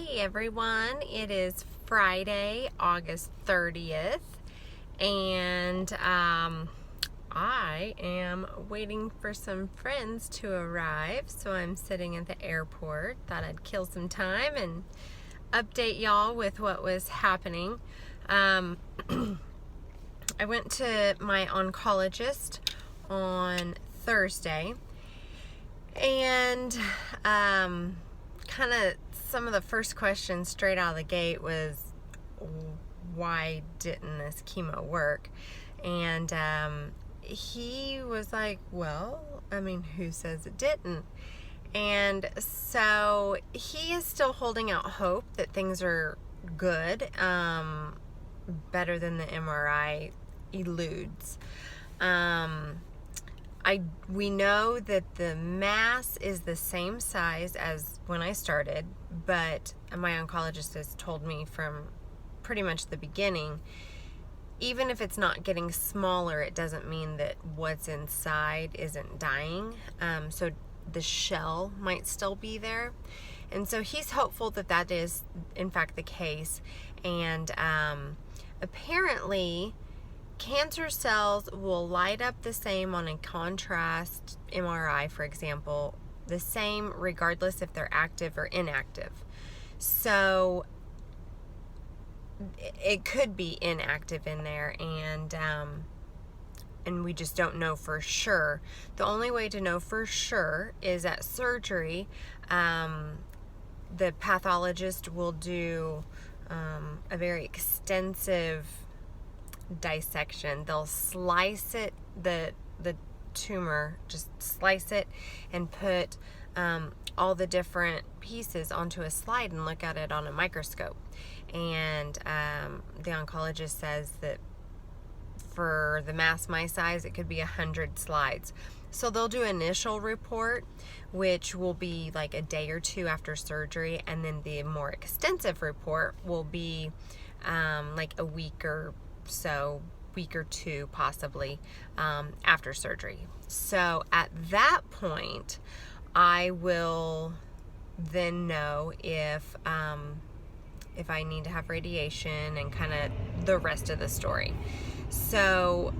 Hey everyone, it is Friday, August 30th, and I am waiting for some friends to arrive, so I'm sitting at the airport. Thought I'd kill some time and update y'all with what was happening. I went to my oncologist on Thursday, and kind of some of the first questions straight out of the gate was, why didn't this chemo work? And he was like, well, I mean, who says it didn't? And so he is still holding out hope that things are good, better than the MRI eludes. We know that the mass is the same size as when I started, but my oncologist has told me from pretty much the beginning, even if it's not getting smaller, it doesn't mean that what's inside isn't dying. So the shell might still be there. And so he's hopeful that that is, in fact, the case. And apparently, cancer cells will light up the same on a contrast MRI, for example, the same regardless if they're active or inactive. So it could be inactive in there, and we just don't know for sure. The only way to know for sure is at surgery. The pathologist will do a very extensive dissection. They'll slice it, the tumor, just slice it and put all the different pieces onto a slide and look at it on a microscope. And the oncologist says that for the mass my size, it could be 100 slides. So they'll do an initial report, which will be like a day or two after surgery, and then the more extensive report will be like a week or two possibly after surgery. So at that point, I will then know if I need to have radiation and kind of the rest of the story. So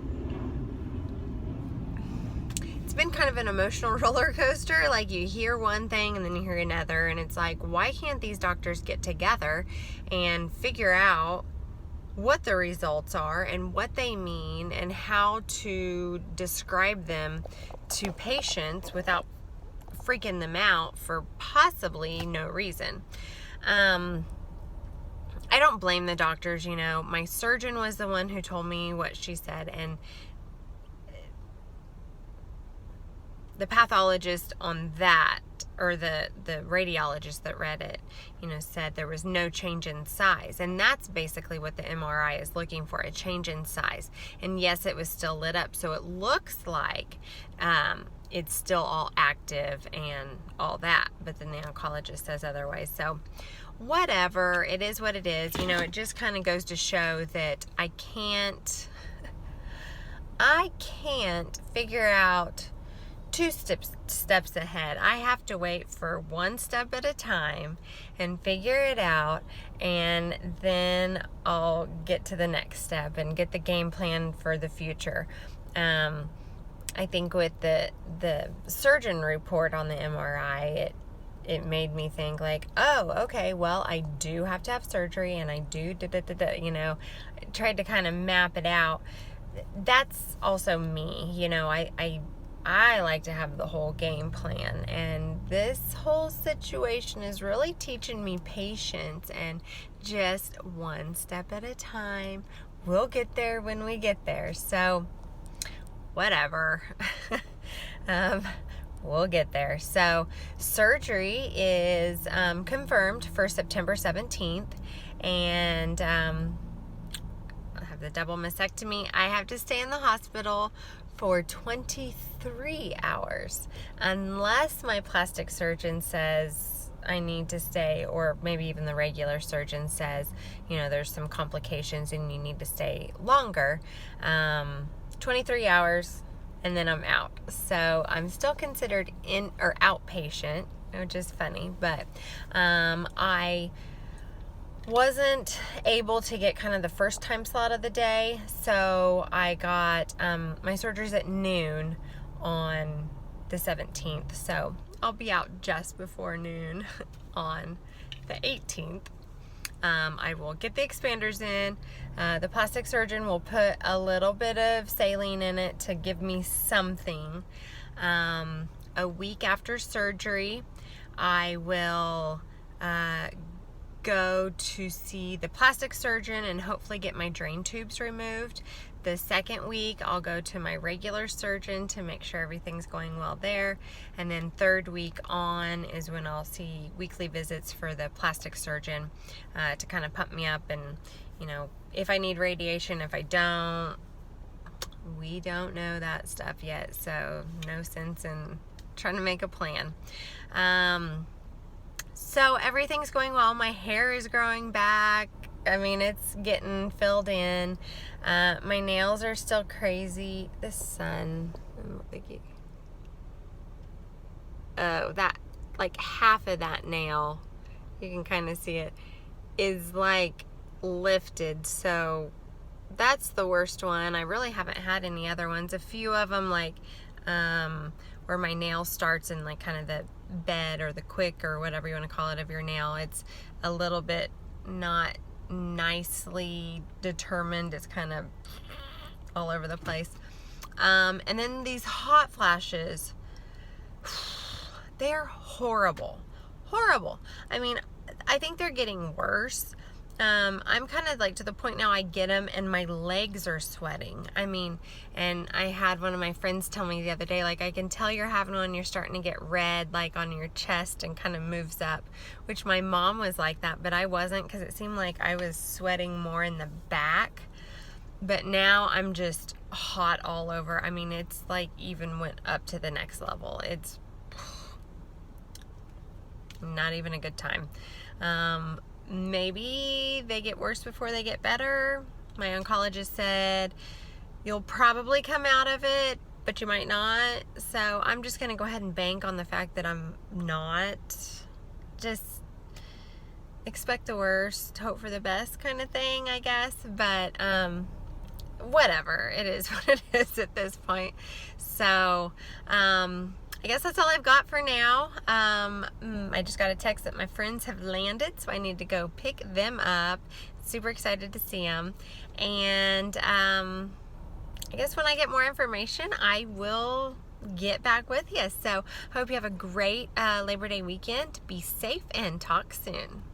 it's been kind of an emotional roller coaster. Like, you hear one thing and then you hear another, and it's like, why can't these doctors get together and figure out what the results are and what they mean and how to describe them to patients without freaking them out for possibly no reason. I don't blame the doctors. My surgeon was the one who told me what she said, and the pathologist on that, or the radiologist that read it, said there was no change in size. And that's basically what the MRI is looking for, a change in size. And yes, it was still lit up, so it looks like it's still all active and all that. But then the oncologist says otherwise. So whatever, it is what it is. It just kind of goes to show that I can't figure out two steps ahead. I have to wait for one step at a time and figure it out, and then I'll get to the next step and get the game plan for the future. I think with the surgeon report on the MRI, it made me think like, oh, okay, well, I do have to have surgery, and I do I tried to kind of map it out. That's also me. I like to have the whole game plan, and this whole situation is really teaching me patience and just one step at a time. We'll get there when we get there. So whatever. We'll get there. So surgery is confirmed for September 17th, and I have the double mastectomy. I have to stay in the hospital for 23 hours unless my plastic surgeon says I need to stay, or maybe even the regular surgeon says, there's some complications and you need to stay longer. 23 hours and then I'm out. So I'm still considered in or outpatient which is funny. But I wasn't able to get kind of the first time slot of the day, so I got my surgery's at noon on the 17th, so I'll be out just before noon on the 18th. I will get the expanders in. The plastic surgeon will put a little bit of saline in it to give me something. A week after surgery, I will go to see the plastic surgeon and hopefully get my drain tubes removed. The second week, I'll go to my regular surgeon to make sure everything's going well there. And then third week on is when I'll see weekly visits for the plastic surgeon to kind of pump me up and, you know, if I need radiation, if I don't. We don't know that stuff yet, so no sense in trying to make a plan. So everything's going well. My hair is growing back. I mean, it's getting filled in. My nails are still crazy. The sun, that, like half of that nail, you can kind of see it, is like lifted. So that's the worst one. I really haven't had any other ones. A few of them, like where my nail starts in like kind of the bed or the quick or whatever you want to call it of your nail, it's a little bit not nicely determined. It's kind of all over the place. And then these hot flashes, they're horrible. I mean, I think they're getting worse. I'm kind of like to the point now I get them and my legs are sweating. I mean, and I had one of my friends tell me the other day, like, I can tell you're having one, you're starting to get red, like on your chest and kind of moves up, which my mom was like that, but I wasn't, because it seemed like I was sweating more in the back. But now I'm just hot all over. I mean, it's like even went up to the next level. It's not even a good time. Maybe they get worse before they get better. My oncologist said you'll probably come out of it, but you might not. So I'm just going to go ahead and bank on the fact that I'm not. Just expect the worst, hope for the best kind of thing, I guess. But whatever. It is what it is at this point. So I guess that's all I've got for now. I just got a text that my friends have landed, so I need to go pick them up. Super excited to see them. And I guess when I get more information, I will get back with you. So hope you have a great Labor Day weekend. Be safe and talk soon.